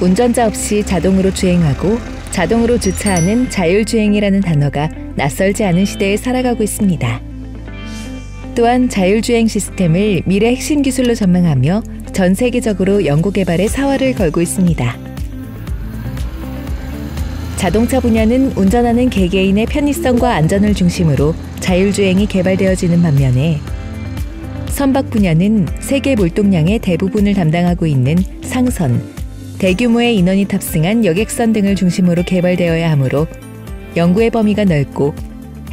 운전자 없이 자동으로 주행하고 자동으로 주차하는 자율주행이라는 단어가 낯설지 않은 시대에 살아가고 있습니다. 또한 자율주행 시스템을 미래 핵심 기술로 전망하며 전 세계적으로 연구개발에 사활을 걸고 있습니다. 자동차 분야는 운전하는 개개인의 편의성과 안전을 중심으로 자율주행이 개발되어지는 반면에 선박 분야는 세계 물동량의 대부분을 담당하고 있는 상선, 대규모의 인원이 탑승한 여객선 등을 중심으로 개발되어야 하므로 연구의 범위가 넓고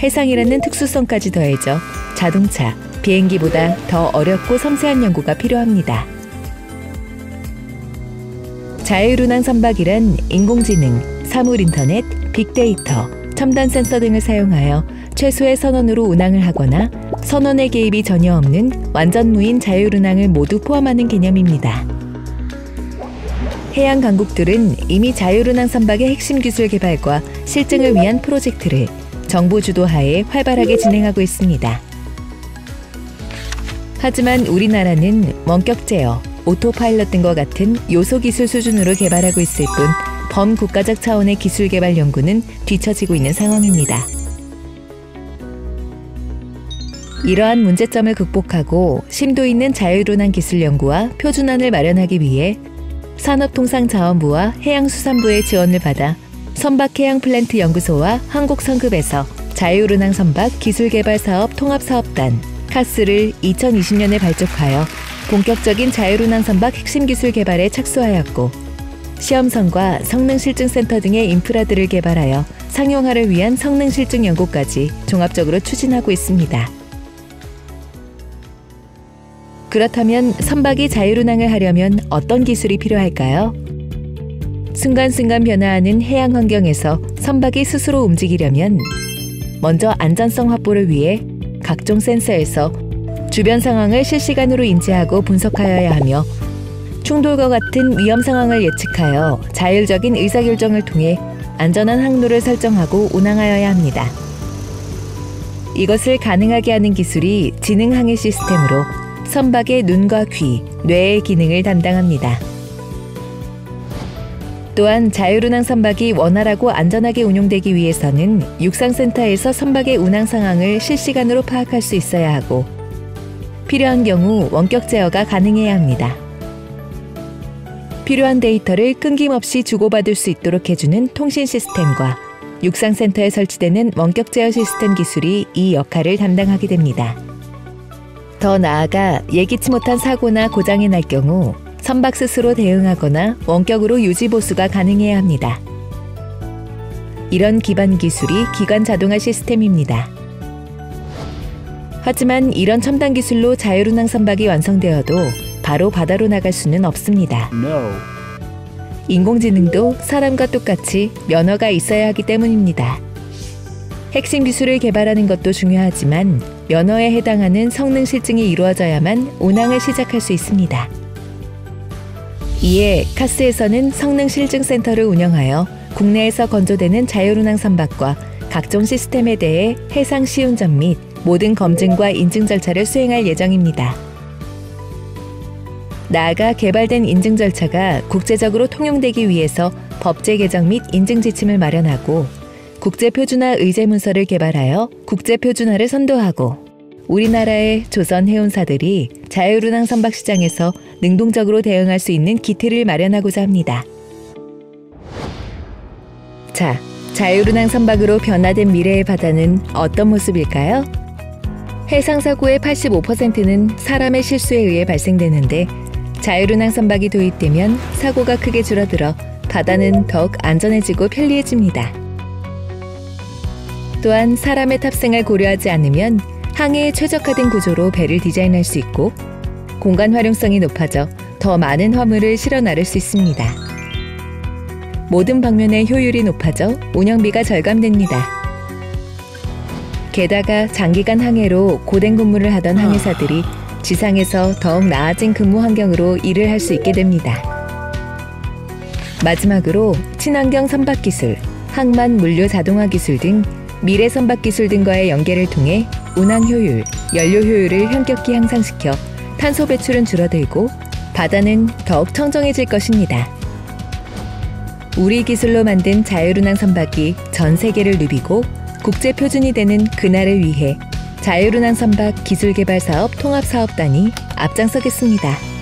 해상이라는 특수성까지 더해져 자동차, 비행기보다 더 어렵고 섬세한 연구가 필요합니다. 자율운항 선박이란 인공지능, 사물인터넷, 빅데이터, 첨단 센서 등을 사용하여 최소의 선원으로 운항을 하거나 선원의 개입이 전혀 없는 완전 무인 자율운항을 모두 포함하는 개념입니다. 해양 강국들은 이미 자율운항 선박의 핵심 기술 개발과 실증을 위한 프로젝트를 정부 주도하에 활발하게 진행하고 있습니다. 하지만 우리나라는 원격 제어, 오토파일럿 등과 같은 요소 기술 수준으로 개발하고 있을 뿐 범국가적 차원의 기술 개발 연구는 뒤처지고 있는 상황입니다. 이러한 문제점을 극복하고 심도 있는 자율운항 기술 연구와 표준안을 마련하기 위해 산업통상자원부와 해양수산부의 지원을 받아 선박해양플랜트 연구소와 한국성급에서 자율운항 선박 기술개발사업 통합사업단 카스를 2020년에 발족하여 본격적인 자율운항 선박 핵심 기술 개발에 착수하였고 시험선과 성능실증센터 등의 인프라들을 개발하여 상용화를 위한 성능실증 연구까지 종합적으로 추진하고 있습니다. 그렇다면 선박이 자율운항을 하려면 어떤 기술이 필요할까요? 순간순간 변화하는 해양 환경에서 선박이 스스로 움직이려면 먼저 안전성 확보를 위해 각종 센서에서 주변 상황을 실시간으로 인지하고 분석하여야 하며 충돌과 같은 위험 상황을 예측하여 자율적인 의사결정을 통해 안전한 항로를 설정하고 운항하여야 합니다. 이것을 가능하게 하는 기술이 지능항해 시스템으로 선박의 눈과 귀, 뇌의 기능을 담당합니다. 또한 자율운항 선박이 원활하고 안전하게 운용되기 위해서는 육상센터에서 선박의 운항 상황을 실시간으로 파악할 수 있어야 하고 필요한 경우 원격 제어가 가능해야 합니다. 필요한 데이터를 끊김없이 주고받을 수 있도록 해주는 통신 시스템과 육상센터에 설치되는 원격 제어 시스템 기술이 이 역할을 담당하게 됩니다. 더 나아가 예기치 못한 사고나 고장이 날 경우 선박 스스로 대응하거나 원격으로 유지 보수가 가능해야 합니다. 이런 기반 기술이 기관 자동화 시스템입니다. 하지만 이런 첨단 기술로 자율운항 선박이 완성되어도 바로 바다로 나갈 수는 없습니다. 인공지능도 사람과 똑같이 면허가 있어야 하기 때문입니다. 핵심 기술을 개발하는 것도 중요하지만 면허에 해당하는 성능 실증이 이루어져야만 운항을 시작할 수 있습니다. 이에 카스에서는 성능 실증 센터를 운영하여 국내에서 건조되는 자율운항 선박과 각종 시스템에 대해 해상 시운전 및 모든 검증과 인증 절차를 수행할 예정입니다. 나아가 개발된 인증 절차가 국제적으로 통용되기 위해서 법제 개정 및 인증 지침을 마련하고 국제표준화 의제문서를 개발하여 국제표준화를 선도하고 우리나라의 조선 해운사들이 자율운항 선박 시장에서 능동적으로 대응할 수 있는 기틀을 마련하고자 합니다. 자, 자율운항 선박으로 변화된 미래의 바다는 어떤 모습일까요? 해상사고의 85%는 사람의 실수에 의해 발생되는데 자율운항 선박이 도입되면 사고가 크게 줄어들어 바다는 더욱 안전해지고 편리해집니다. 또한 사람의 탑승을 고려하지 않으면 항해에 최적화된 구조로 배를 디자인할 수 있고 공간 활용성이 높아져 더 많은 화물을 실어 나를 수 있습니다. 모든 방면의 효율이 높아져 운영비가 절감됩니다. 게다가 장기간 항해로 고된 근무를 하던 항해사들이 지상에서 더욱 나아진 근무 환경으로 일을 할 수 있게 됩니다. 마지막으로 친환경 선박 기술, 항만 물류 자동화 기술 등 미래 선박 기술 등과의 연계를 통해 운항 효율, 연료 효율을 현격히 향상시켜 탄소 배출은 줄어들고 바다는 더욱 청정해질 것입니다. 우리 기술로 만든 자율운항 선박이 전 세계를 누비고 국제 표준이 되는 그날을 위해 자율운항 선박 기술개발 사업 통합사업단이 앞장서겠습니다.